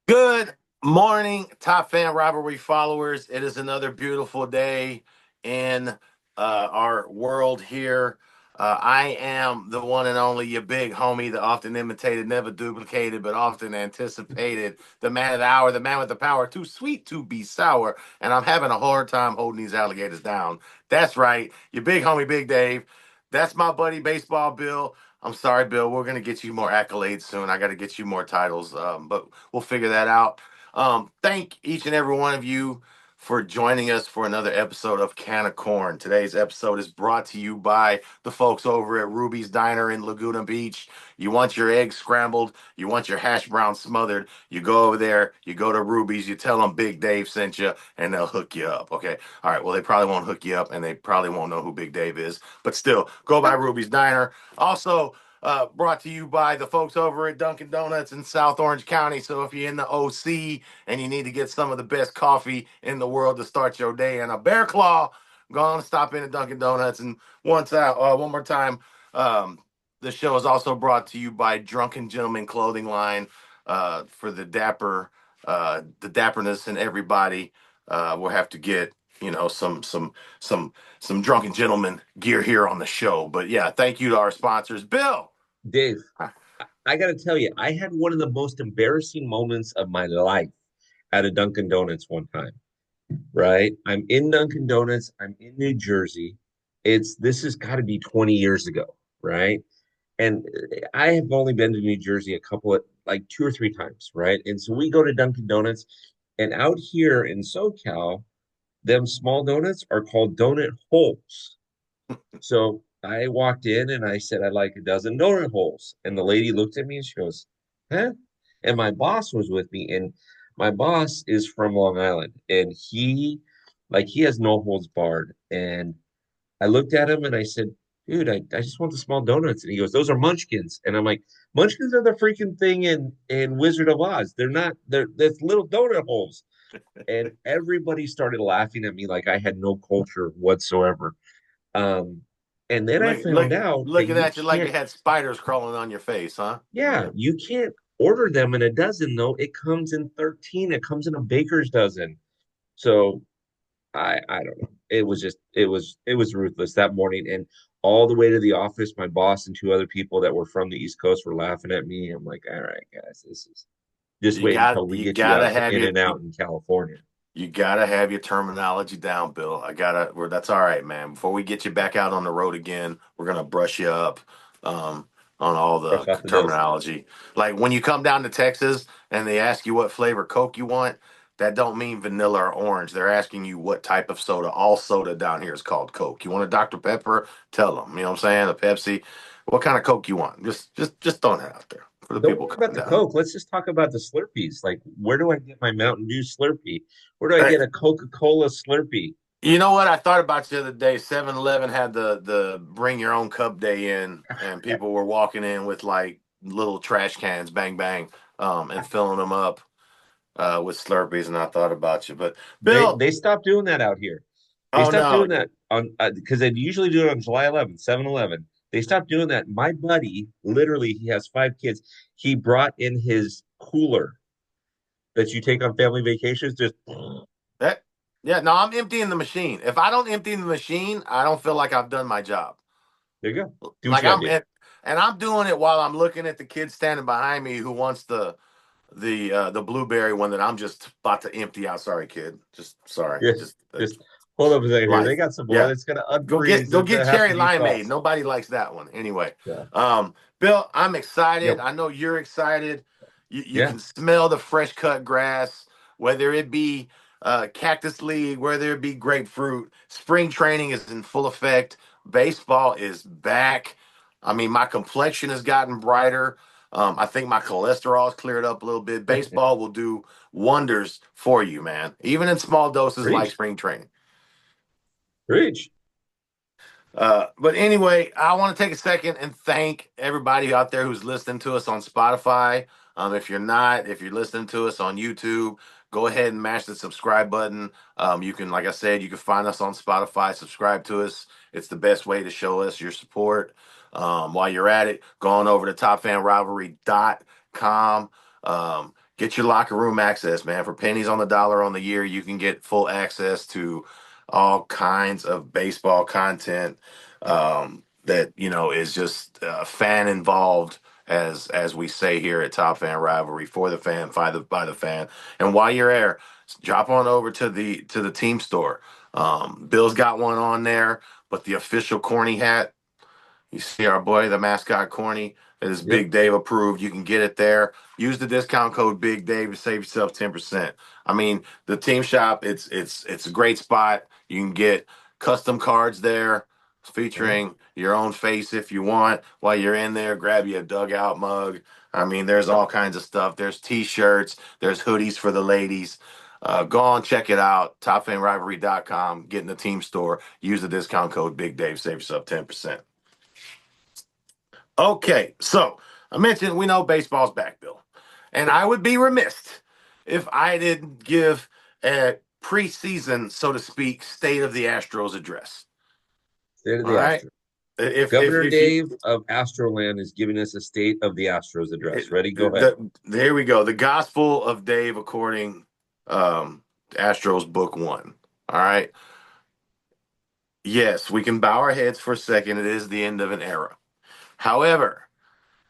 Good morning, Top Fan Rivalry followers. It is another beautiful day in our world here. I am the one and only, your big homie, the often imitated, never duplicated, but often anticipated, the man of the hour, the man with the power, too sweet to be sour. And I'm having a hard time holding these alligators down. That's right, your big homie, Big Dave. That's my buddy, Baseball Bill. I'm sorry, Bill. We're going to get you more accolades soon. I got to get you more titles, but we'll figure that out. Thank each and every one of you for joining us for another episode of Can of Corn. Today's episode is brought to you by the folks over at Ruby's Diner in Laguna Beach. You want your eggs scrambled, you want your hash brown smothered, you go over there, you go to Ruby's, you tell them Big Dave sent you, and they'll hook you up. Okay. All right. Well, they probably won't hook you up, and they probably won't know who Big Dave is, but still, go by Ruby's Diner. Also, brought to you by the folks over at Dunkin' Donuts in South Orange County. So if you're in the OC and you need to get some of the best coffee in the world to start your day and a bear claw, go on stop in at Dunkin' Donuts. And one more time, the show is also brought to you by Drunken Gentleman Clothing Line for the dapperness in everybody. We'll have to get some some drunken gentleman gear here on the show. But yeah, thank you to our sponsors. Bill. Dave, I got to tell you, I had one of the most embarrassing moments of my life at a Dunkin' Donuts one time, right? I'm in Dunkin' Donuts, I'm in New Jersey. This has got to be 20 years ago, right? And I have only been to New Jersey a couple of like two or three times, right? And so we go to Dunkin' Donuts, and out here in SoCal, them small donuts are called donut holes. So I walked in and I said, I'd like a dozen donut holes. And the lady looked at me and she goes, huh? And my boss was with me. And my boss is from Long Island. And he has no holds barred. And I looked at him and I said, dude, I just want the small donuts. And he goes, those are munchkins. And I'm like, munchkins are the freaking thing in Wizard of Oz. That's little donut holes. And everybody started laughing at me like I had no culture whatsoever. Um, and then I Look, found look, out that looking you at you like you can't, had spiders crawling on your face, huh? yeah, Yeah. you can't order them in a dozen though. It comes in 13. It comes in a baker's dozen. So I don't know. It was ruthless that morning. And all the way to the office, my boss and two other people that were from the East Coast were laughing at me. I'm like, all right, guys, this is just You wait got until we you get you gotta out to have In your and Out in California. you gotta have your terminology down, Bill. That's all right, man. Before we get you back out on the road again, we're gonna brush you up um, on all the Fresh off the nose. terminology. Like when you come down to Texas and they ask you what flavor Coke you want, that don't mean vanilla or orange. They're asking you what type of soda. All soda down here is called Coke. You want a Dr. Pepper? Tell them. You know what I'm saying? A Pepsi. What kind of Coke you want? Just throwing it out there for the Don't people worry about coming the down. Coke. Let's just talk about the Slurpees. Like, where do I get my Mountain Dew Slurpee? Where do I get a Coca-Cola Slurpee? You know what? I thought about you the other day. 7-Eleven had the bring your own cup day in, and people were walking in with like little trash cans, bang bang, and filling them up with Slurpees. And I thought about you, but They Bill, they stopped doing that out here. They oh stopped no, doing that on because they usually do it on July 11th, 7-Eleven. They stopped doing that. My buddy, literally, he has five kids. He brought in his cooler that you take on family vacations. Just that yeah, no, I'm emptying the machine. If I don't empty the machine, I don't feel like I've done my job. there you go. Do what Like you got to do. and I'm doing it while I'm looking at the kid standing behind me who wants the blueberry one that I'm just about to empty out. Sorry, kid. Just sorry. Yeah, Just just hold up a second here. They life. got some more Yeah. that's gonna Go unfreeze go and get have cherry to limeade. defrost. Nobody likes that one. Anyway, Yeah. Bill, I'm excited. Yep. I know you're excited. You Yeah. can smell the fresh cut grass, whether it be Cactus League, whether it be grapefruit. Spring training is in full effect. Baseball is back. I mean, my complexion has gotten brighter. I think my cholesterol's cleared up a little bit. Baseball will do wonders for you, man, even in small doses like Preach. spring training. Preach. But anyway, I want to take a second and thank everybody out there who's listening to us on Spotify. If you're not, if you're listening to us on YouTube, go ahead and mash the subscribe button. You can, like I said, you can find us on Spotify. Subscribe to us. It's the best way to show us your support. While you're at it, go on over to topfanrivalry.com. Get your locker room access, man. For pennies on the dollar on the year, you can get full access to all kinds of baseball content that is just fan involved, as we say here at Top Fan Rivalry, for the fan, by the fan. And while you're there, drop on over to the team store. Bill's got one on there, but the official corny hat. You see our boy, the mascot Corny, that is Yep. Big Dave approved. You can get it there. Use the discount code Big Dave to save yourself 10%. I mean, the team shop, it's a great spot. You can get custom cards there Uh-huh. featuring your own face if you want. While you're in there, grab you a dugout mug. I mean, there's all kinds of stuff. There's t-shirts, there's hoodies for the ladies. Go on, check it out. TopFanRivalry.com. Get in the team store. Use the discount code Big Dave. Save yourself 10%. Okay, so I mentioned we know baseball's back, Bill. And I would be remiss if I didn't give a preseason, so to speak, state of the Astros address. State of All the right. Astros. If Governor if you Dave of Astroland is giving us a State of the Astros address. Ready? Go ahead. there we go. The Gospel of Dave according to Astros book one. All right. Yes, we can bow our heads for a second. It is the end of an era. However,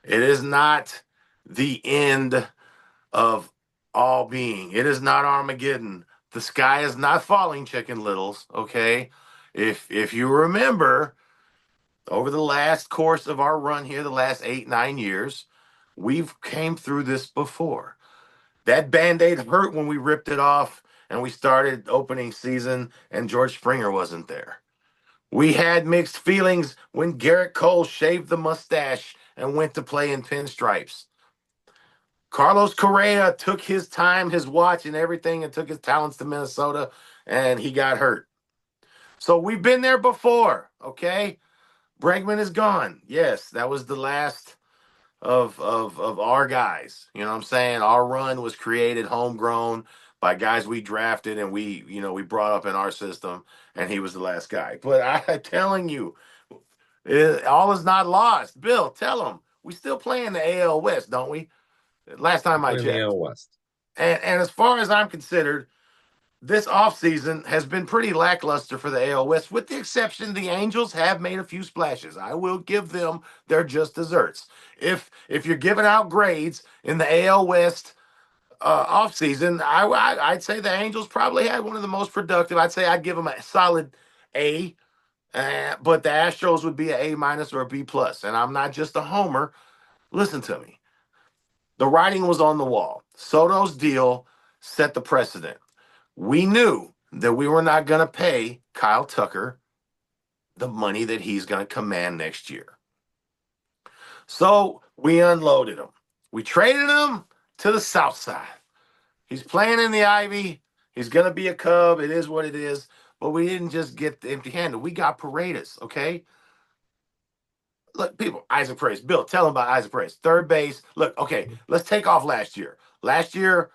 it is not the end of all being. It is not Armageddon. The sky is not falling, Chicken Littles. Okay, if you remember, over the last course of our run here, the last 8-9 years, we've came through this before. That band-aid hurt when we ripped it off and we started opening season and George Springer wasn't there. We had mixed feelings when Garrett Cole shaved the mustache and went to play in pinstripes. Carlos Correa took his time, his watch, and everything, and took his talents to Minnesota, and he got hurt. So we've been there before, okay? Bregman is gone. Yes, that was the last of our guys. You know what I'm saying? Our run was created homegrown by guys we drafted and we brought up in our system, and he was the last guy. But I'm telling you, all is not lost. Bill, tell him we still play in the AL West, don't we? Last We're time I playing the checked. AL West. And as far as I'm considered, this offseason has been pretty lackluster for the AL West, with the exception the Angels have made a few splashes. I will give them their just desserts. If you're giving out grades in the AL West offseason, I'd say the Angels probably had one of the most productive. I'd say I'd give them a solid A, but the Astros would be an A minus or a B plus. And I'm not just a homer. Listen to me. The writing was on the wall. Soto's deal set the precedent. We knew that we were not going to pay Kyle Tucker the money that he's going to command next year. So we unloaded him. We traded him to the South Side. He's playing in the Ivy. He's going to be a Cub. It is what it is. But we didn't just get the empty handed. We got Paredes, okay? Look, people, Isaac Paredes. Bill, tell him about Isaac Paredes. Third base. Look, okay, let's take off last year. Last year,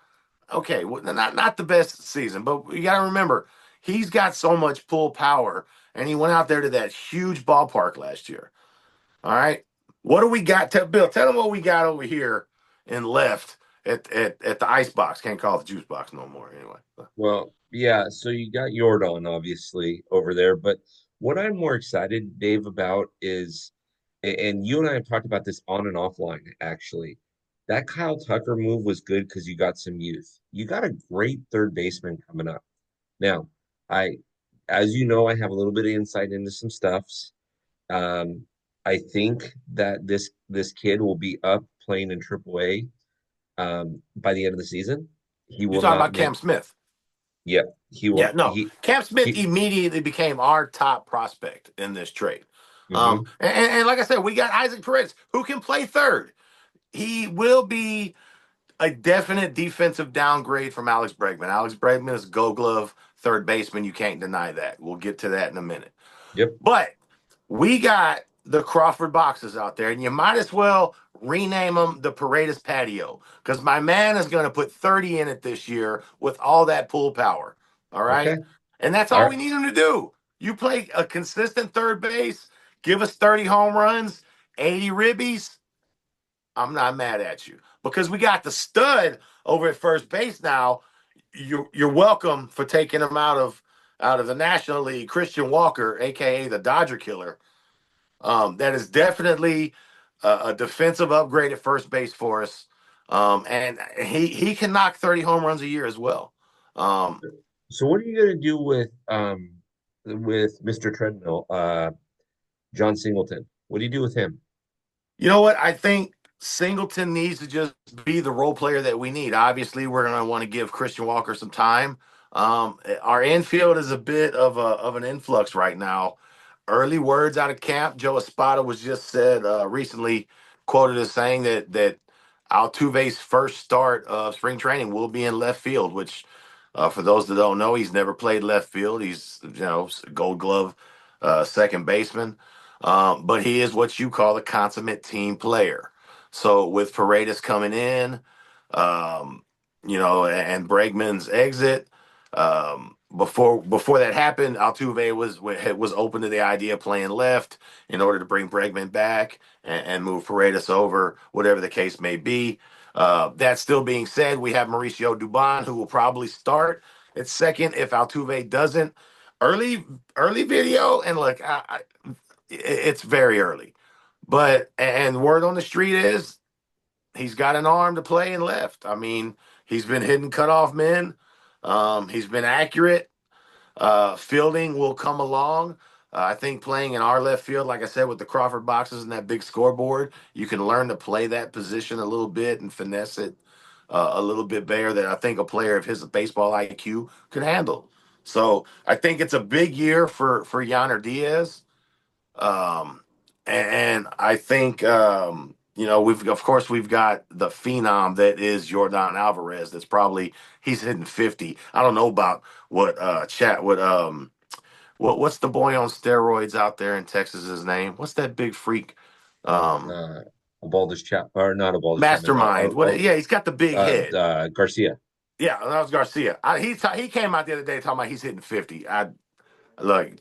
okay, well, not the best season, but you got to remember he's got so much pull power, and he went out there to that huge ballpark last year. All right, what do we got? Bill, tell him what we got over here and left at the ice box. Can't call it the juice box no more. Anyway, Well, yeah, so you got Jordan obviously over there, but what I'm more excited, Dave, about is, and you and I have talked about this on and offline, actually. That Kyle Tucker move was good because you got some youth. You got a great third baseman coming up. Now, I, as you know, I have a little bit of insight into some stuffs. Um, I think that this kid will be up playing in AAA by the end of the season. He you will talking not about miss. Cam Smith? Yeah, he Yeah, will. no. Cam Smith He. immediately became our top prospect in this trade. Hmm. And like I said, we got Isaac Perez, who can play third. He will be a definite defensive downgrade from Alex Bregman. Alex Bregman is Gold Glove third baseman. You can't deny that. We'll get to that in a minute. Yep. But we got the Crawford boxes out there, and you might as well rename them the Paredes Patio because my man is going to put 30 in it this year with all that pull power. All Okay. right. And that's All all right. we need him to do. You play a consistent third base, give us 30 home runs, 80 ribbies. I'm not mad at you. because we got the stud over at first base now. You're welcome for taking him out of the National League, Christian Walker, aka the Dodger Killer. That is definitely a defensive upgrade at first base for us. And he can knock 30 home runs a year as well. Um, So what are you going to do with Mr. Treadmill, John Singleton? What do you do with him? You know what? I think Singleton needs to just be the role player that we need. Obviously, we're going to want to give Christian Walker some time. Our infield is a bit of an influx right now. Early words out of camp, Joe Espada was just said recently, quoted as saying that Altuve's first start of spring training will be in left field. Which, for those that don't know, he's never played left field. He's Gold Glove second baseman. But he is what you call a consummate team player. So with Paredes coming in, um, and Bregman's exit, before that happened, Altuve was open to the idea of playing left in order to bring Bregman back and move Paredes over, whatever the case may be. That still being said, we have Mauricio Dubon, who will probably start at second if Altuve doesn't. Early video, and look, it's very early. But and word on the street is he's got an arm to play in left. I mean, he's been hitting cutoff men. He's been accurate. Fielding will come along. I think playing in our left field, like I said, with the Crawford boxes and that big scoreboard, you can learn to play that position a little bit and finesse it a little bit better than I think a player of his baseball IQ could handle. So I think it's a big year for Yaner Diaz. Um, and I think we've got the phenom that is Jordan Alvarez. That's probably he's hitting 50. I don't know about what's the boy on steroids out there in Texas? His name? What's that big freak? Um, Uh, a Baldus Chap or not a Baldus Chapman? Mastermind. What? Yeah, he's got the big head. Garcia. Yeah, that was Garcia. He came out the other day talking about he's hitting 50. I look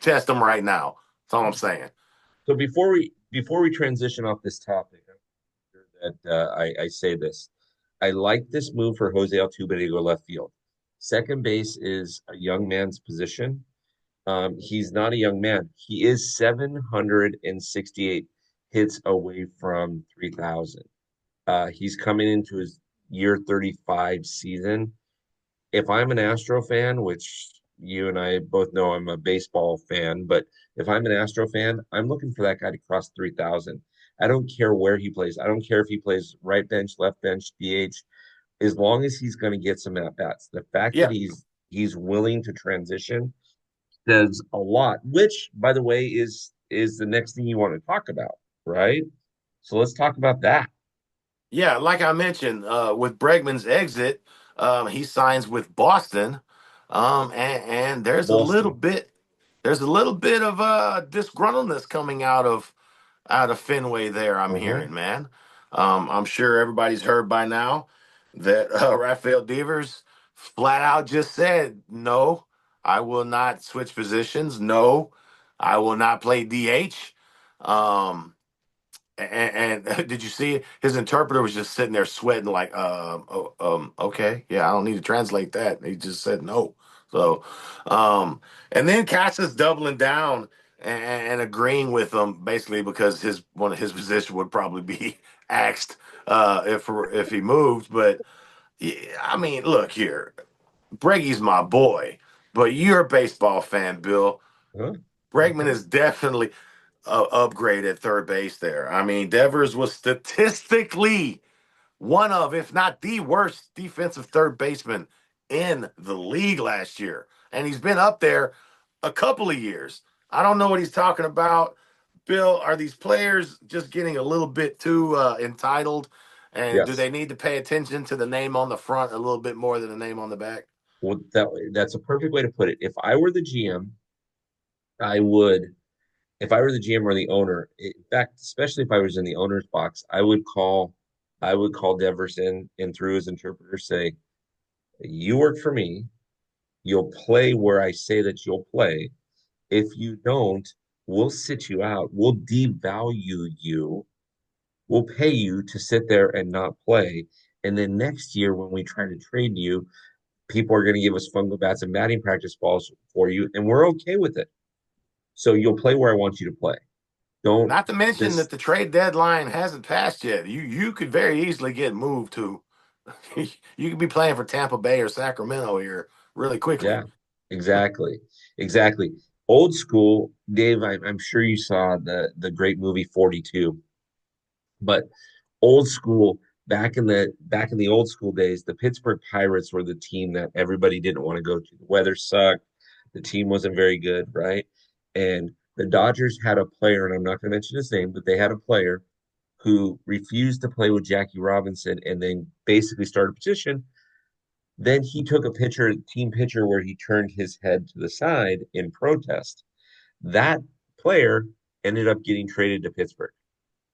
test him right now. That's all I'm saying. So before we transition off this topic, I'm sure that I say this. I like this move for Jose Altuve to go left field. Second base is a young man's position. He's not a young man. He is 768 hits away from 3,000. He's coming into his year 35 season. If I'm an Astro fan, which you and I both know I'm a baseball fan, but if I'm an Astro fan, I'm looking for that guy to cross 3,000. I don't care where he plays. I don't care if he plays right bench, left bench, DH, as long as he's going to get some at bats. The fact that Yeah, he's willing to transition says a lot, which by the way is the next thing you want to talk about, right? So let's talk about that. Yeah, like I mentioned, with Bregman's exit, he signs with Boston, and Boston. there's a little bit of disgruntledness coming out of Fenway there. I'm Uh-huh. hearing, man. I'm sure everybody's heard by now that Rafael Devers flat out just said, "No, I will not switch positions. No, I will not play DH." Um, and did you see his interpreter was just sitting there sweating like, okay, yeah, I don't need to translate that. He just said no. So, um, and then Casa's doubling down and agreeing with him basically because his one of his position would probably be axed if he moved. But yeah, I mean, look here, Breggy's my boy, but you're a baseball fan, Bill. Huh? Bregman Okay. is definitely upgrade at third base there. I mean, Devers was statistically one of, if not the worst defensive third baseman in the league last year. And he's been up there a couple of years. I don't know what he's talking about. Bill, are these players just getting a little bit too entitled? And do Yes. they need to pay attention to the name on the front a little bit more than the name on the back? Well, that's a perfect way to put it. If I were the GM, I would, if I were the GM or the owner, in fact, especially if I was in the owner's box, I would call Devers in and through his interpreter say, you work for me. You'll play where I say that you'll play. If you don't, we'll sit you out. We'll devalue you we'll pay you to sit there and not play. And then next year, when we try to trade you, people are going to give us fungal bats and batting practice balls for you, and we're okay with it. So you'll play where I want you to play. Don't Not to mention this, that the trade deadline hasn't passed yet. You could very easily get moved to. You could be playing for Tampa Bay or Sacramento here really quickly. yeah, exactly, exactly. Old school, Dave. I'm sure you saw the great movie 42, but old school back in the old school days, the Pittsburgh Pirates were the team that everybody didn't want to go to. The weather sucked, the team wasn't very good, right? And the Dodgers had a player, and I'm not going to mention his name, but they had a player who refused to play with Jackie Robinson and then basically started a petition. Then he took a picture, team picture, where he turned his head to the side in protest. That player ended up getting traded to Pittsburgh.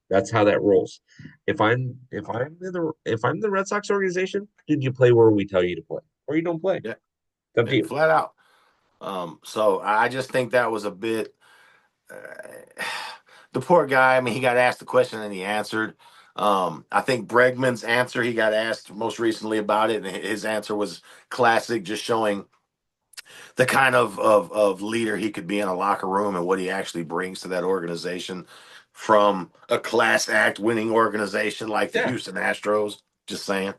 That's how that rolls. If I'm the Red Sox organization, did you play where we tell you to play, or you don't play? Yeah, It's up to yeah, you. flat out. So I just think that was a bit. Uh, the poor guy. I mean, he got asked the question and he answered. I think Bregman's answer, he got asked most recently about it, and his answer was classic, just showing the kind of leader he could be in a locker room and what he actually brings to that organization from a class act winning organization like the Yeah, Houston Astros. Just saying.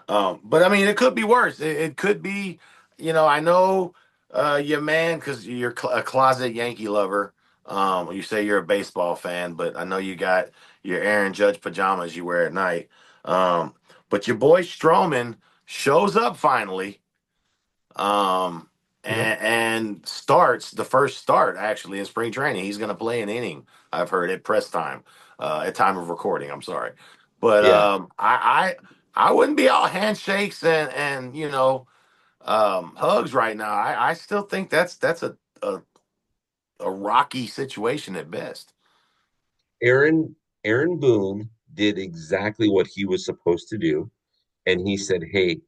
But I mean, it could be worse. It could be, I know your man because you're a closet Yankee lover. You say you're a baseball fan, but I know you got your Aaron Judge pajamas you wear at night. Um, but your boy Stroman shows up finally, um, yeah, and starts the first start actually in spring training. He's going to play an inning. I've heard at press time, at time of recording. I'm sorry, but yeah. I wouldn't be all handshakes and hugs right now. I still think that's a a rocky situation at best. Aaron Aaron Boone did exactly what he was supposed to do, and he said, "Hey,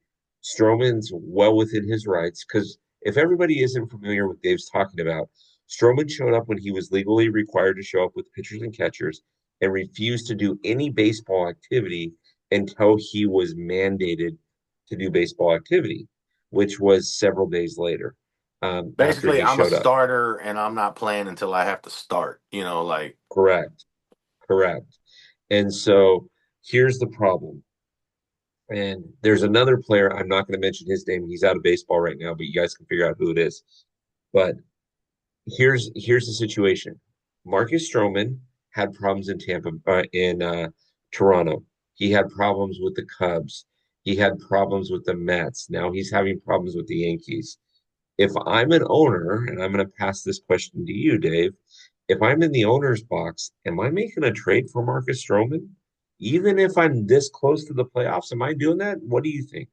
Stroman's well within his rights." Because if everybody isn't familiar with Dave's talking about, Stroman showed up when he was legally required to show up with pitchers and catchers, and refused to do any baseball activity until he was mandated to do baseball activity, which was several days later, after Basically, he I'm a showed up. starter and I'm not playing until I have to start. Like Correct, correct. And so here's the problem. And there's another player, I'm not going to mention his name. He's out of baseball right now, but you guys can figure out who it is. But here's the situation. Marcus Stroman had problems in Toronto. He had problems with the Cubs. He had problems with the Mets. Now he's having problems with the Yankees. If I'm an owner, and I'm going to pass this question to you, Dave, if I'm in the owner's box, am I making a trade for Marcus Stroman? Even if I'm this close to the playoffs, am I doing that? What do you think?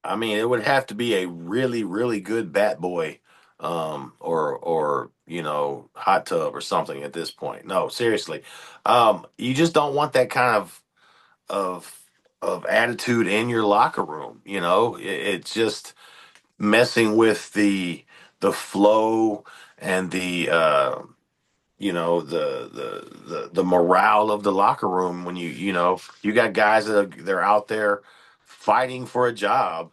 I mean, it would have to be a really, really good bat boy, or hot tub or something at this point. No, seriously, you just don't want that kind of of attitude in your locker room. It's just messing with the flow and the morale of the locker room when you got guys they're out there fighting for a job,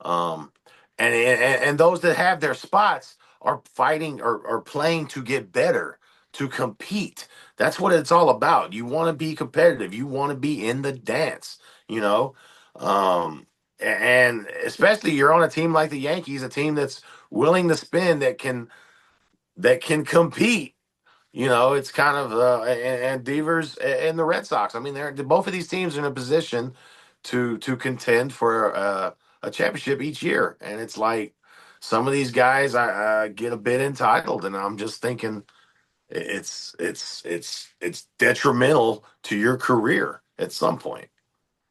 um and those that have their spots are fighting or playing to get better, to compete. That's what it's all about. You want to be competitive, you want to be in the dance, you know and especially you're on a team like the Yankees, a team that's willing to spend, that can compete. It's kind of and Devers and the Red Sox. I mean, they're both of these teams are in a position to contend for a championship each year, and it's like some of these guys I get a bit entitled, and I'm just thinking it's detrimental to your career at some point.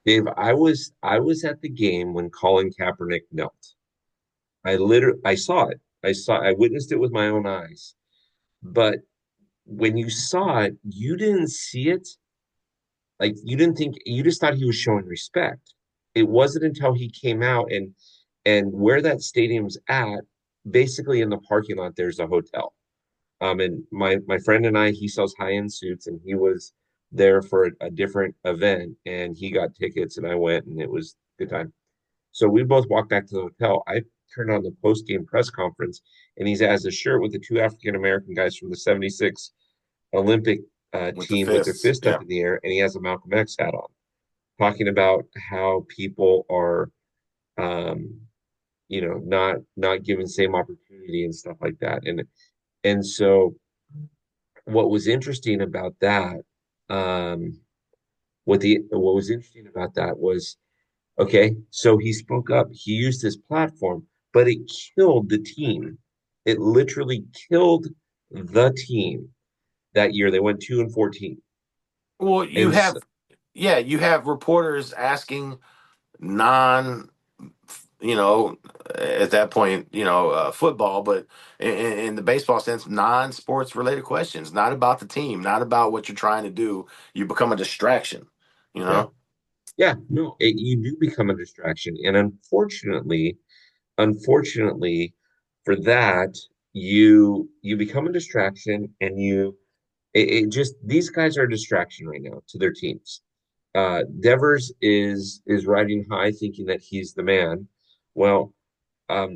Dave, I was at the game when Colin Kaepernick knelt. I saw it. I witnessed it with my own eyes. But when you saw it, you didn't see it like you didn't think you just thought he was showing respect. It wasn't until he came out and where that stadium's at, basically in the parking lot, there's a hotel. And my friend and I, he sells high-end suits, and he was there for a different event, and he got tickets, and I went, and it was a good time. So we both walked back to the hotel. I turned on the post game press conference, and he has a shirt with the two African American guys from the '76 Olympic with the team with their fists. fist up Yeah. in the air, and he has a Malcolm X hat on, talking about how people are, um, not given same opportunity and stuff like that. And so what was interesting about that, um, what was interesting about that was, okay, so he spoke up, he used his platform, but it killed the team. It literally killed the team that year. They went 2-14. Well, And so, you have reporters asking non, at that point, football, but in the baseball sense, non-sports related questions, not about the team, not about what you're trying to do. You become a distraction, you yeah, know? yeah, no, you do become a distraction. And unfortunately for that, you become a distraction, and it just, these guys are a distraction right now to their teams. Devers is riding high, thinking that he's the man. Well,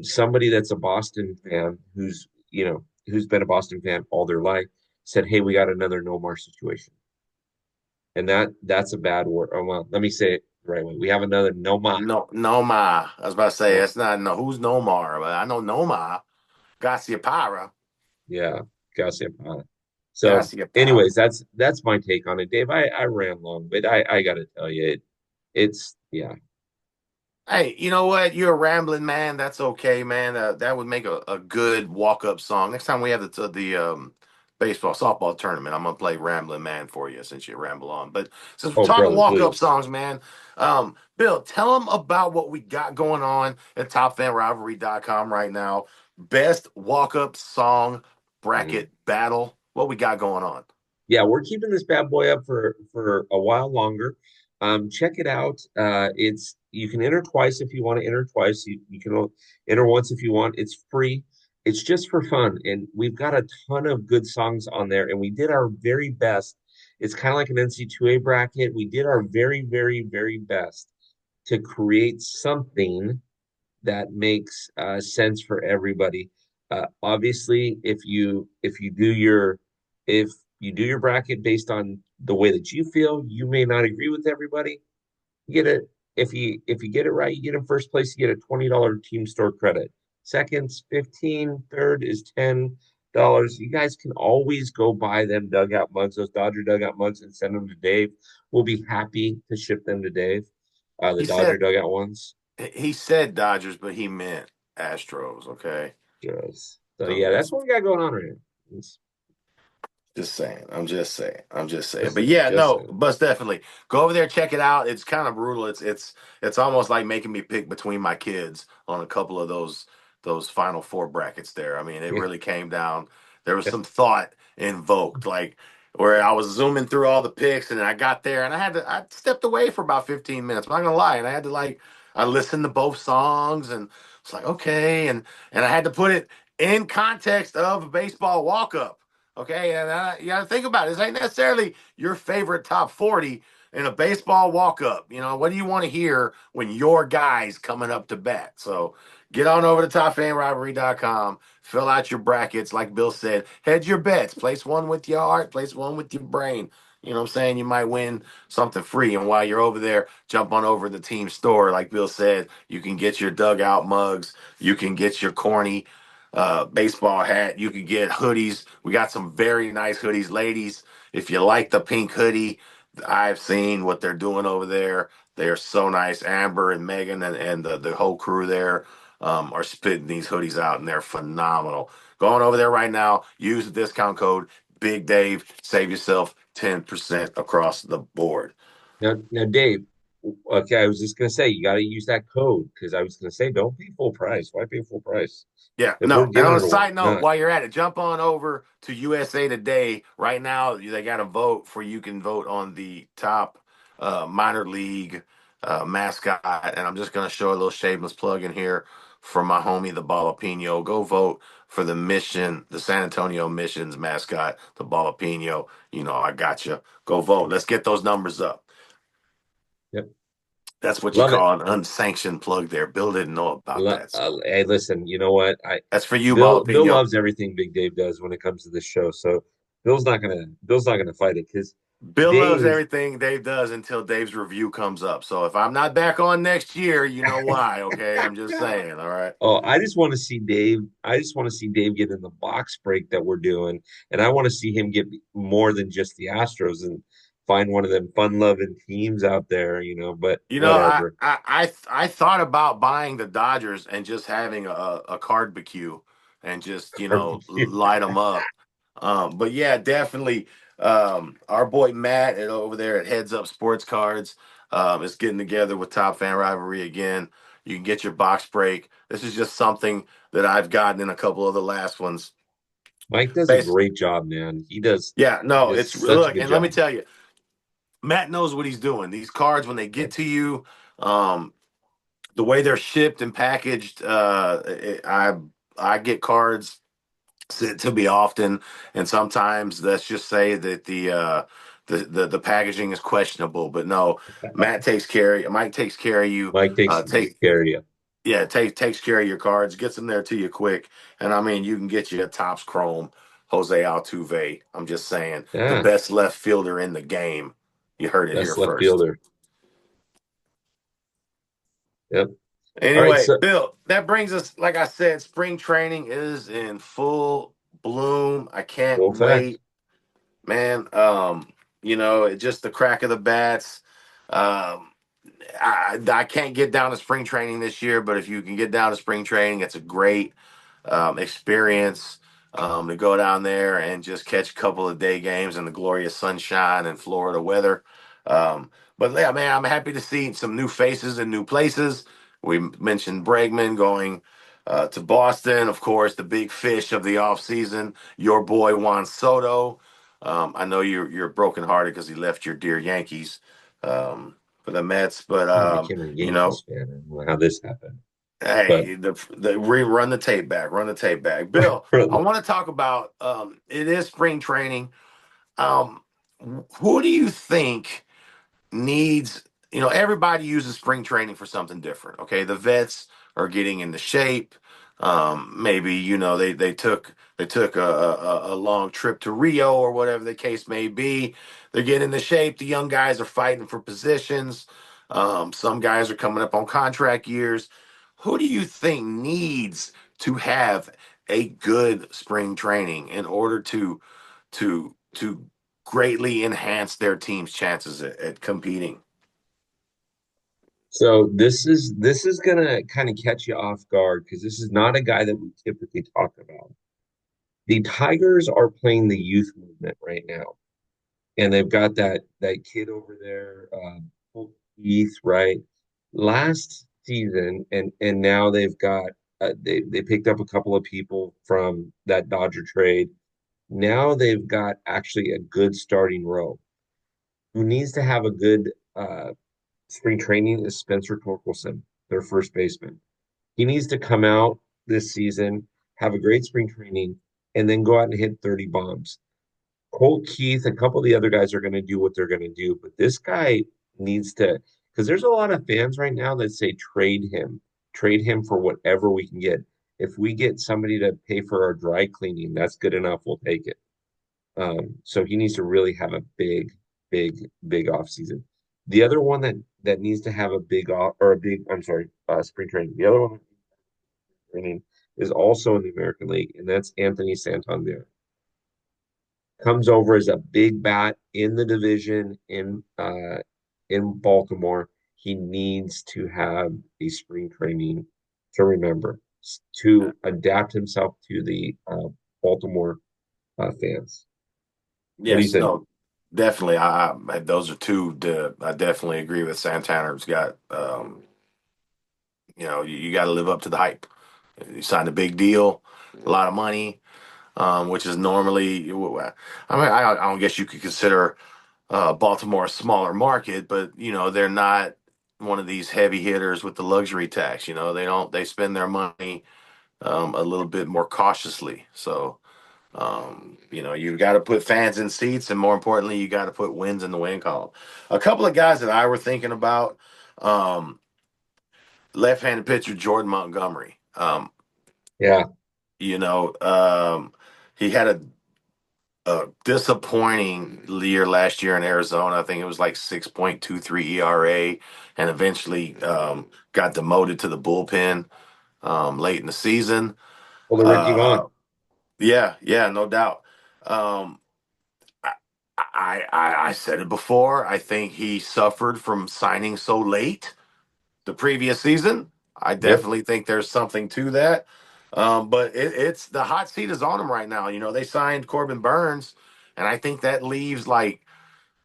somebody that's a Boston fan, who's been a Boston fan all their life, said, "Hey, we got another Nomar situation," and that's a bad word. Oh, well, let me say it the right way. We have another Nomar. No, Nomar. I was about to say No, it's not no. Who's Nomar? But I know Nomar. Garcia Para. yeah, Garcia. So, Garcia Para. anyways, that's my take on it, Dave. I ran long, but I got to tell you, it's yeah. Hey, you know what? You're a rambling man. That's okay, man. That would make a good walk-up song. Next time we have the baseball softball tournament, I'm gonna play Rambling Man for you since you ramble on. But since we're Oh, talking brother, walk-up please. songs, man, Bill, tell them about what we got going on at TopFanRivalry.com right now. Best walk-up song Mhm. bracket battle. What we got going on? Yeah, we're keeping this bad boy up for a while longer. Check it out. It's you can enter twice if you want to enter twice. You can enter once if you want. It's free. It's just for fun, and we've got a ton of good songs on there. And we did our very best. It's kind of like an NC2A bracket. We did our very, very, very best to create something that makes sense for everybody. Obviously, if you do your bracket based on the way that you feel, you may not agree with everybody. You get it if you get it right, you get in first place, you get a $20 team store credit. Second's 15, third is $10. You guys can always go buy them dugout mugs, those Dodger dugout mugs, and send them to Dave. We'll be happy to ship them to Dave. The He Dodger said dugout ones. he said Dodgers, but he meant Astros. Okay, Yes. So so yeah, that's it's what we got going on right now. It's just saying. I'm just saying. I'm just saying. just But yeah, just no, but definitely go over there, check it out. It's kind of brutal. It's almost like making me pick between my kids on a couple of those final four brackets there. I mean, it yeah. really came down. There was some thought invoked, like where I was zooming through all the picks, and I got there, and I stepped away for about 15 minutes. I'm not gonna lie, and I had to I listened to both songs, and it's like okay, and I had to put it in context of a baseball walk up. Okay, and you got to think about it. This ain't necessarily your favorite top 40 in a baseball walk up. What do you want to hear when your guy's coming up to bat? So get on over to topfanrivalry.com, fill out your brackets. Like Bill said, hedge your bets. Place one with your heart, place one with your brain. You know what I'm saying? You might win something free. And while you're over there, jump on over to the team store. Like Bill said, you can get your dugout mugs. You can get your corny baseball hat. You could get hoodies. We got some very nice hoodies, ladies. If you like the pink hoodie, I've seen what they're doing over there. They're so nice. Amber and Megan and the whole crew there are spitting these hoodies out, and they're phenomenal. Go on over there right now. Use the discount code Big Dave. Save yourself 10% across the board. Now, Dave. Okay, I was just gonna say you got to use that code because I was gonna say don't pay full price. Why pay full price Yeah, if we're no. And giving on it a away? side note, Not. while you're at it, jump on over to USA Today. Right now, they got a vote for you can vote on the top minor league mascot. And I'm just going to show a little shameless plug in here for my homie, the Jalapeno. Go vote for the San Antonio Missions mascot, the Jalapeno. You know, I got you. Go vote. Let's get those numbers up. Yep. That's what you Love it. call an unsanctioned plug there. Bill didn't know about that. So Hey, listen, you know what? I that's for you, Bill Jalapeno. loves everything Big Dave does when it comes to this show. So Bill's not gonna fight it because Bill loves Dave. everything Dave does until Dave's review comes up. So if I'm not back on next year, you know why, okay? I'm just saying, all right? Oh, I just want to see Dave. I just want to see Dave get in the box break that we're doing, and I want to see him get more than just the Astros and find one of them fun-loving teams out there, But You know, whatever. I thought about buying the Dodgers and just having a card barbecue and just Barbecue. light them up. But yeah, definitely. Our boy Matt over there at Heads Up Sports Cards is getting together with Top Fan Rivalry again. You can get your box break. This is just something that I've gotten in a couple of the last ones. Mike does a Bas- great job, man. He does. Yeah, He no, does it's such a look, good and let me job. tell you, Matt knows what he's doing. These cards, when they get to you, um, the way they're shipped and packaged, I get cards sent to me often, and sometimes let's just say that the packaging is questionable. But no, Matt takes care. Mike takes care of you. Mike takes Take care of you. Yeah, takes care of your cards, gets them there to you quick, and I mean you can get you a Topps Chrome Jose Altuve. I'm just saying the Yeah, best left fielder in the game. You heard it here best left first. fielder. Yep. All right, Anyway, so Bill, that brings us, like I said, spring training is in full bloom. I can't full fact. wait, man. Just the crack of the bats. Um, I can't get down to spring training this year, but if you can get down to spring training, it's a great experience to go down there and just catch a couple of day games in the glorious sunshine and Florida weather. But yeah, man, I'm happy to see some new faces and new places. We mentioned Bregman going to Boston, of course, the big fish of the offseason, your boy Juan Soto. I know you're brokenhearted because he left your dear Yankees for the Mets, but I became a you know, Yankees fan. I don't know how this happened, but hey, run the tape back, run the tape back. Bill, I want to talk about it is spring training. Um, who do you think needs, everybody uses spring training for something different. Okay, the vets are getting into shape. Maybe they took a long trip to Rio or whatever the case may be. They're getting into shape. The young guys are fighting for positions. Some guys are coming up on contract years. Who do you think needs to have a good spring training in order to greatly enhance their team's chances at competing? so this is gonna kind of catch you off guard because this is not a guy that we typically talk about. The Tigers are playing the youth movement right now, and they've got that kid over there, Heath, right? Last season, and now they've got they picked up a couple of people from that Dodger trade. Now they've got actually a good starting row. Who needs to have a good spring training is Spencer Torkelson, their first baseman. He needs to come out this season, have a great spring training, and then go out and hit 30 bombs. Colt Keith, a couple of the other guys are going to do what they're going to do, but this guy needs to, because there's a lot of fans right now that say trade him for whatever we can get. If we get somebody to pay for our dry cleaning, that's good enough. We'll take it. So he needs to really have a big off season. The other one that needs to have a big off or a big, I'm sorry, spring training. The other one training is also in the American League, and that's Anthony Santander. Comes over as a big bat in the division in Baltimore. He needs to have a spring training to remember to adapt himself to the Baltimore fans. What do you Yes, think? no, definitely. Those are two. I definitely agree with Santana's got. You got to live up to the hype. You signed a big deal, a lot of money, which is normally. I don't guess you could consider Baltimore a smaller market, but they're not. one of these heavy hitters with the luxury tax. They spend their money a little bit more cautiously. So, you've got to put fans in seats, and more importantly, you got to put wins in the win column. A couple of guys that I were thinking about, um, left-handed pitcher Jordan Montgomery. Yeah. You know, um, he had a disappointing year last year in Arizona. I think it was like 6.23 ERA, and eventually got demoted to the bullpen late in the season. Well, the Ricky Uh, Vaughn. yeah, yeah, no doubt. Um, I, I said it before. I think he suffered from signing so late the previous season. I Yep. definitely think there's something to that. But it's the hot seat is on him right now. They signed Corbin Burns, and I think that leaves like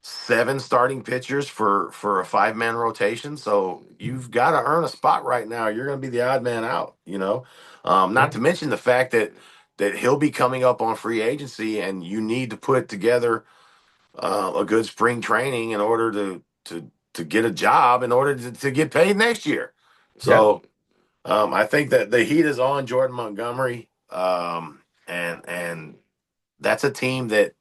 seven starting pitchers for a five-man rotation. So you've got to earn a spot right now. You're going to be the odd man out. Not Yeah. to mention the fact that he'll be coming up on free agency, and you need to put together a good spring training in order to get a job in order to get paid next year. Yeah. So I think that the heat is on Jordan Montgomery, and that's a team that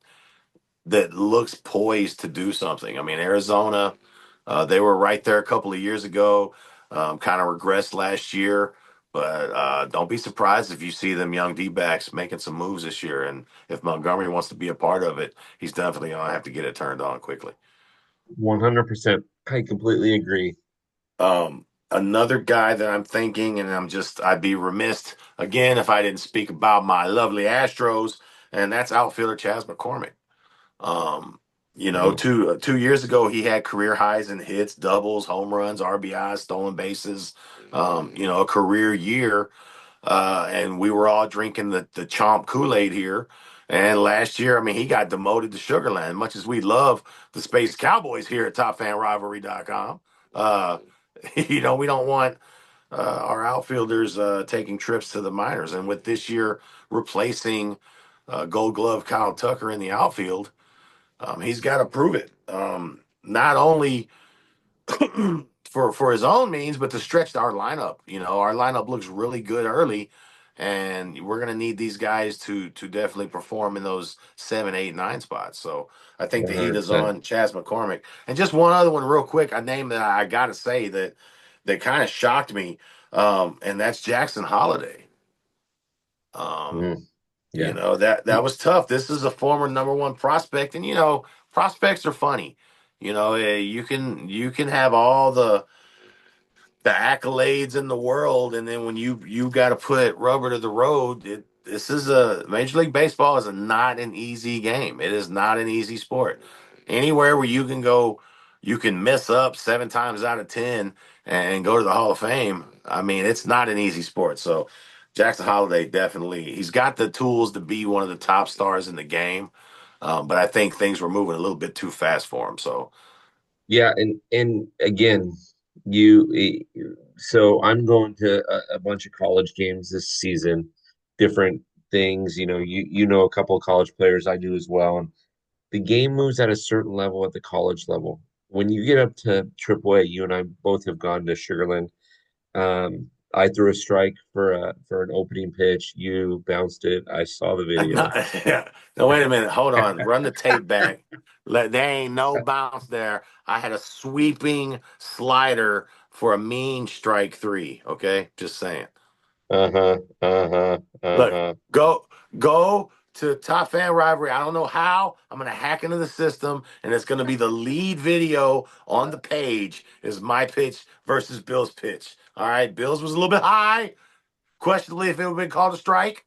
looks poised to do something. I mean, Arizona, they were right there a couple of years ago, kind of regressed last year. But don't be surprised if you see them young D-backs making some moves this year. And if Montgomery wants to be a part of it, he's definitely going to have to get it turned on quickly. 100%. I completely agree. Another guy that I'm thinking, and I'd be remiss again if I didn't speak about my lovely Astros, and that's outfielder Chas McCormick. Um, Mm. 2 years ago, he had career highs in hits, doubles, home runs, RBIs, stolen bases. A career year, and we were all drinking the chomp Kool-Aid here. And last year, I mean, he got demoted to Sugarland. Much as we love the Space Cowboys here at TopFanRivalry.com, uh, we don't want our outfielders taking trips to the minors. And with this year replacing Gold Glove Kyle Tucker in the outfield, he's got to prove it. Not only for his own means, but to stretch our lineup. Our lineup looks really good early, and we're gonna need these guys to definitely perform in those 7, 8, 9 spots. So I think the heat is 100%. on Chas McCormick. And just one other one, real quick, a name that I gotta say that kind of shocked me, and that's Jackson Holiday. Um, Mm. Yeah. that was tough. This is a former number one prospect, and prospects are funny. You can have all the accolades in the world, and then when you got to put rubber to the road, this is a Major League Baseball is not an easy game. It is not an easy sport. Anywhere where you can go, you can mess up 7 times out of 10 and go to the Hall of Fame. I mean, it's not an easy sport. So Jackson Holiday definitely he's got the tools to be one of the top stars in the game, but I think things were moving a little bit too fast for him. So Yeah, and again, you so I'm going to a bunch of college games this season, different things. You know a couple of college players, I do as well. And the game moves at a certain level at the college level. When you get up to AAA, you and I both have gone to Sugarland. I threw a strike for an opening pitch. You bounced it. I saw the no, video. yeah. No, wait a minute. Hold on. Run the tape back. There ain't no bounce there. I had a sweeping slider for a mean strike three. Okay, just saying. Uh-huh. Uh-huh. Look, Uh-huh. go to Top Fan Rivalry. I don't know how. I'm gonna hack into the system, and it's gonna be the lead video on the page. Is my pitch versus Bill's pitch. All right, Bill's was a little bit high. Questionably if it would have been called a strike.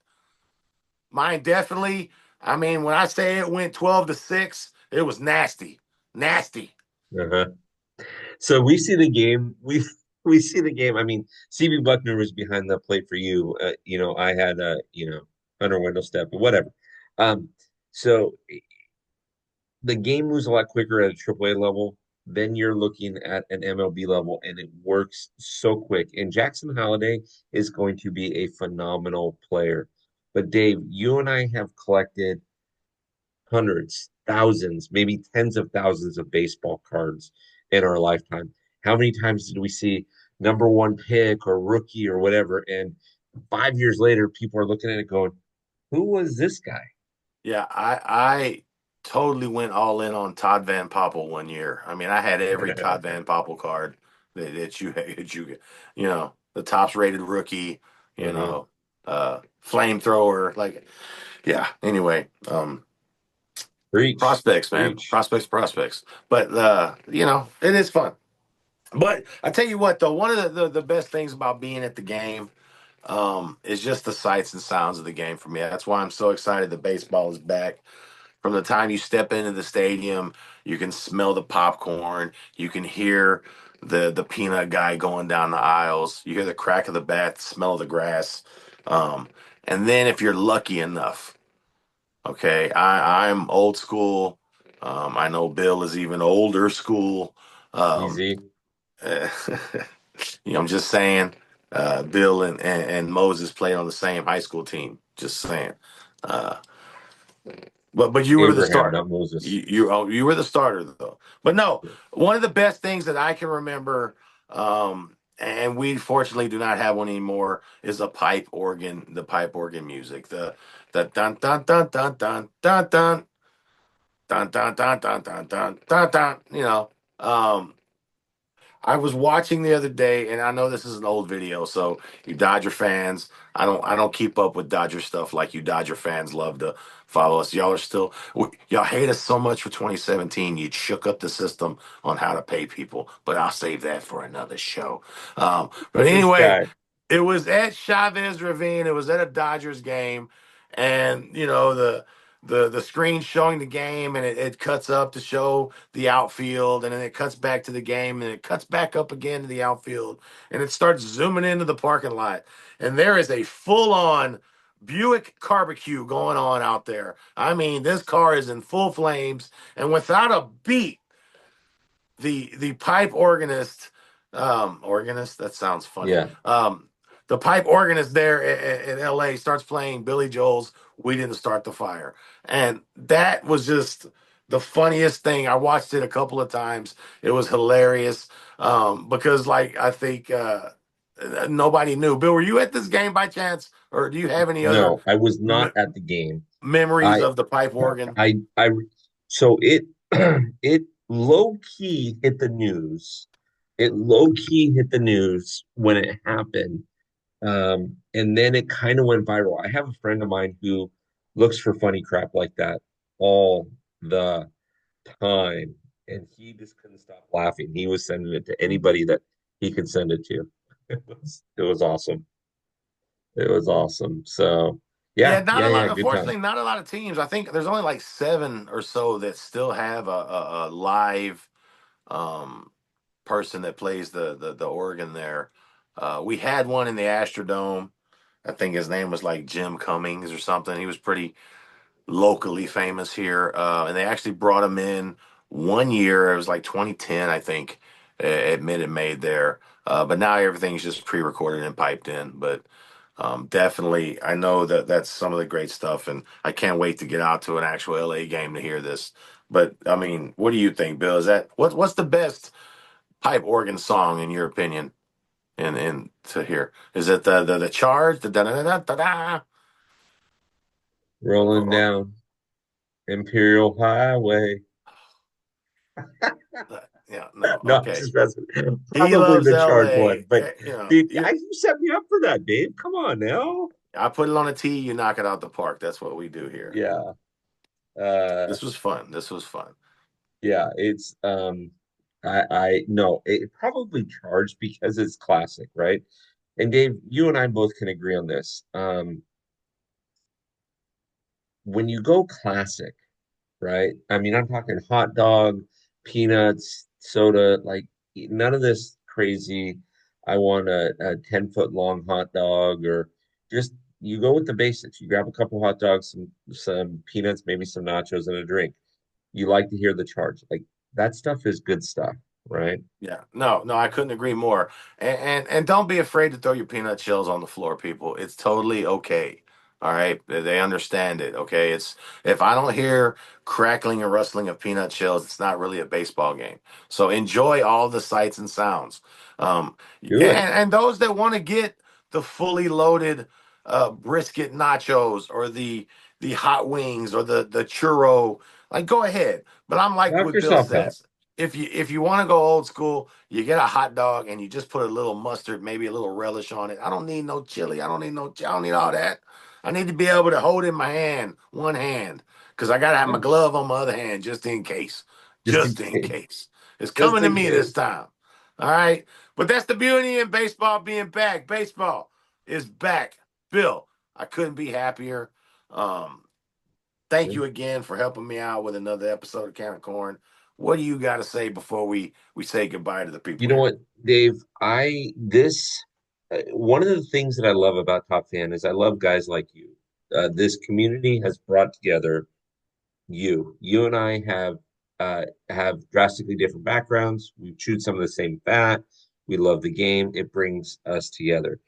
Mine definitely. I mean, when I say it went 12-6, it was nasty. Nasty. Uh-huh. So we see the game. We see the game. I mean, CB Buckner was behind the plate for you. I had Hunter Wendell step, but whatever. Um, so the game moves a lot quicker at a AAA level. Then you're looking at an MLB level, and it works so quick. And Jackson Holiday is going to be a phenomenal player. But Dave, you and I have collected hundreds, thousands, maybe tens of thousands of baseball cards in our lifetime. How many times did we see number one pick or rookie or whatever? And 5 years later, people are looking at it going, who was this guy? Yeah, I totally went all in on Todd Van Poppel one year. I mean, I had every Todd Van Poppel card that you that you you know, the tops rated rookie, you Uh-huh. know, flamethrower, like yeah. Anyway, Preach, prospects, man, preach. prospects. But it is fun. But I tell you what, though, one of the best things about being at the game is just the sights and sounds of the game for me. That's why I'm so excited that baseball is back. From the time you step into the stadium, you can smell the popcorn. You can hear the peanut guy going down the aisles. You hear the crack of the bat, the smell of the grass. Um, and then if you're lucky enough, okay, I'm old school. I know Bill is even older school. Um, Easy. I'm just saying, Bill and Moses played on the same high school team. Just saying. Uh, but you were the Abraham, starter. not Moses. You were the starter though. But no, one of the best things that I can remember, and we fortunately do not have one anymore, is a pipe organ. The pipe organ music. The dun dun dun dun dun dun dun dun dun dun dun dun dun dun dun. I was watching the other day, and I know this is an old video, so you Dodger fans, I don't keep up with Dodger stuff like you Dodger fans love to follow us. Y'all hate us so much for 2017. You shook up the system on how to pay people, but I'll save that for another show. But Who's this anyway, guy? it was at Chavez Ravine. It was at a Dodgers game, and the screen showing the game, and it cuts up to show the outfield, and then it cuts back to the game, and it cuts back up again to the outfield, and it starts zooming into the parking lot, and there is a full-on Buick barbecue going on out there. I mean, this car is in full flames, and without a beat, the pipe organist, that sounds funny. Yeah. The pipe organist there in LA starts playing Billy Joel's We Didn't Start the Fire, and that was just the funniest thing. I watched it a couple of times. It was hilarious, because like I think nobody knew. Bill, were you at this game by chance, or do you have any other No, I was me- not at the game. memories I of the pipe organ? I so it it low key hit the news. It low key hit the news when it happened. And then it kind of went viral. I have a friend of mine who looks for funny crap like that all the time, and he just couldn't stop laughing. He was sending it to anybody that he could send it to. It was awesome. It was awesome. So Yeah, yeah, not yeah, a yeah, lot. good time. Unfortunately, not a lot of teams. I think there's only like seven or so that still have a live um, person that plays the organ there. We had one in the Astrodome. I think his name was like Jim Cummings or something. He was pretty locally famous here, and they actually brought him in one year. It was like 2010, I think, at Minute Maid there. But now everything's just pre-recorded and piped in. But definitely, I know that that's some of the great stuff, and I can't wait to get out to an actual LA game to hear this. But I mean, what do you think, Bill? Is that what's the best pipe organ song in your opinion? And to hear, is it the charge, the da da da da da, Rolling or down Imperial Highway. yeah, no, No, I'm okay. just messing. He Probably loves the charge LA. one, but You you set me up for that, babe. Come on now. I put it on a tee, you knock it out the park. That's what we do here. Yeah. Uh This was fun. This was fun. yeah, it's I no, it probably charged because it's classic, right? And Dave, you and I both can agree on this. When you go classic, right? I mean, I'm talking hot dog, peanuts, soda, like none of this crazy. I want a 10-foot long hot dog, or just you go with the basics. You grab a couple hot dogs, some peanuts, maybe some nachos, and a drink. You like to hear the charge. Like that stuff is good stuff, right? Yeah. No, I couldn't agree more. And don't be afraid to throw your peanut shells on the floor, people. It's totally okay. All right, they understand it. Okay, it's if I don't hear crackling and rustling of peanut shells, it's not really a baseball game. So enjoy all the sights and sounds. Do it. And those that want to get the fully loaded brisket nachos or the hot wings or the churro, like go ahead. But I'm like Knock what Bill yourself out. says. If you want to go old school, you get a hot dog and you just put a little mustard, maybe a little relish on it. I don't need no chili. I don't need all that. I need to be able to hold it in my hand, one hand, because I got to have my Yeah, glove on my other hand just in case. just in Just in case. case. It's Just coming to in me this case. time. All right. But that's the beauty in baseball being back. Baseball is back. Bill, I couldn't be happier. Um, Thank you again for helping me out with another episode of Can of Corn. What do you got to say before we say goodbye to the You people know here? what, Dave? I this one of the things that I love about Top Fan is I love guys like you. This community has brought together you. You and I have drastically different backgrounds. We chewed some of the same fat. We love the game. It brings us together.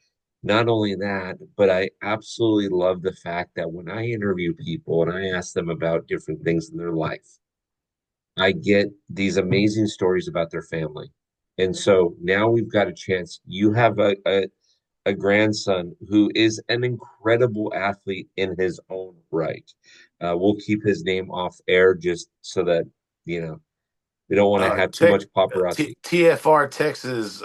Not only that, but I absolutely love the fact that when I interview people and I ask them about different things in their life, I get these amazing stories about their family. And so now we've got a chance. You have a grandson who is an incredible athlete in his own right. We'll keep his name off air just so that, you know, we don't want to have too much paparazzi. TFR Texas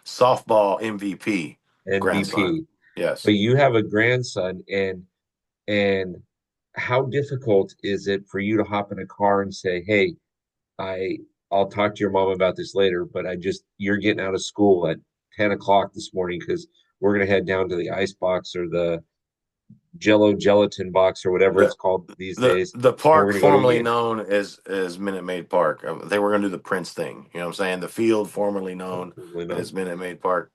softball MVP grandson. MVP. Yes. But you have a grandson, and how difficult is it for you to hop in a car and say, "Hey, I I'll talk to your mom about this later, but you're getting out of school at 10 o'clock this morning because we're gonna head down to the ice box or the Jello gelatin box or whatever The it's called these the days, the and we're park gonna go to a formerly game." known as Minute Maid Park. They were going to do the Prince thing. You know what I'm saying? The field formerly Oh, known totally not. as Minute Maid Park.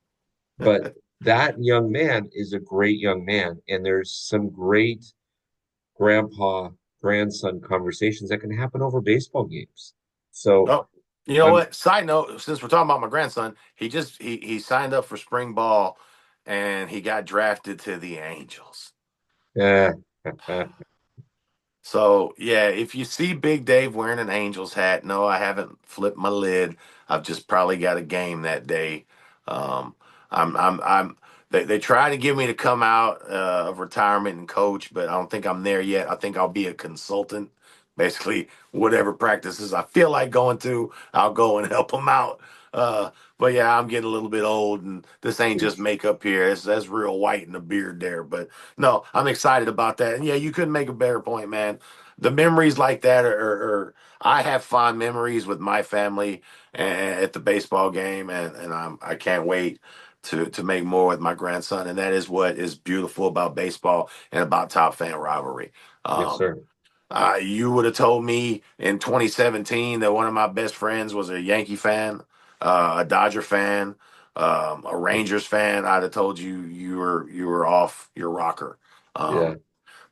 But that young man is a great young man, and there's some great grandpa grandson conversations that can happen over baseball games. So Oh, you know I'm what? Side note, since we're talking about my grandson, he signed up for spring ball and he got drafted to the Angels. uh, So yeah, if you see Big Dave wearing an Angels hat, no, I haven't flipped my lid. I've just probably got a game that day. Um, I'm. They try to get me to come out of retirement and coach, but I don't think I'm there yet. I think I'll be a consultant. Basically, whatever practices I feel like going to, I'll go and help them out. But yeah, I'm getting a little bit old, and this ain't just makeup here. That's real white and a beard there. But no, I'm excited about that. And yeah, you couldn't make a better point, man. The memories like that are I have fond memories with my family at the baseball game, and I can't wait to make more with my grandson. And that is what is beautiful about baseball and about top fan rivalry. yes, Um, sir. you would have told me in 2017 that one of my best friends was a Yankee fan, a Dodger fan, a Rangers fan. I'd have told you you were off your rocker. Yeah,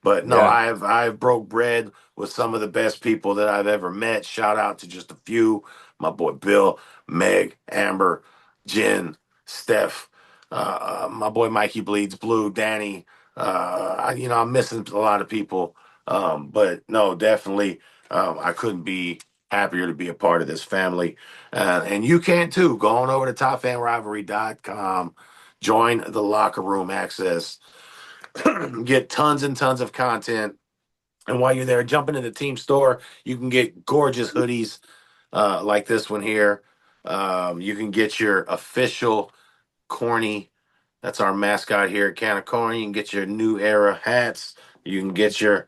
But no, yeah, I've broke bread with some of the best people that I've ever met. Shout out to just a few. My boy Bill, Meg, Amber, Jen, Steph, my boy Mikey Bleeds Blue, Danny. I'm missing a lot of people. But no, definitely, I couldn't be happier to be a part of this family. And you can too. Go on over to topfanrivalry.com, join the locker room access, get tons and tons of content. And while you're there, jump into the team store. You can get gorgeous hoodies like this one here. You can get your official corny. That's our mascot here at Canaccorn. You can get your new era hats. You can get your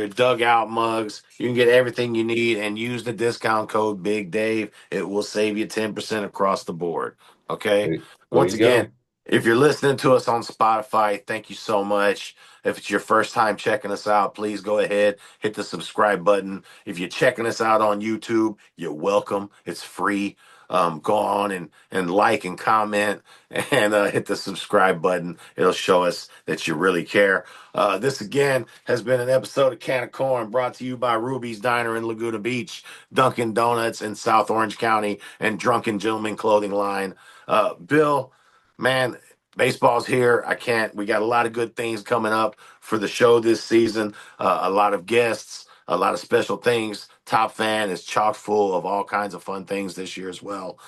dugout mugs. You can get everything you need and use the discount code Big Dave. It will save you 10% across the board. Okay. there Once you again, go. if you're listening to us on Spotify, thank you so much. If it's your first time checking us out, please go ahead, hit the subscribe button. If you're checking us out on YouTube, you're welcome. It's free. Go on and like and comment and hit the subscribe button. It'll show us that you really care. This again has been an episode of Can of Corn brought to you by Ruby's Diner in Laguna Beach, Dunkin' Donuts in South Orange County, and Drunken Gentleman Clothing Line. Bill, man, Baseball's here. I can't. We got a lot of good things coming up for the show this season. A lot of guests, a lot of special things. Top Fan is chock full of all kinds of fun things this year as well.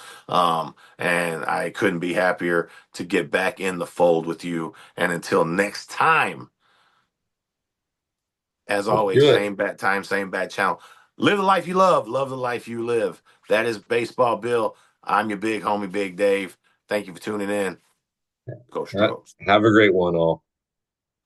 And I couldn't be happier to get back in the fold with you. And until next time, as Let's always, do it. same bat time, same bat channel. Live the life you love the life you live. That is Baseball Bill. I'm your big homie, Big Dave. Thank you for tuning in. Go Ha- Stros. Have a great one, all.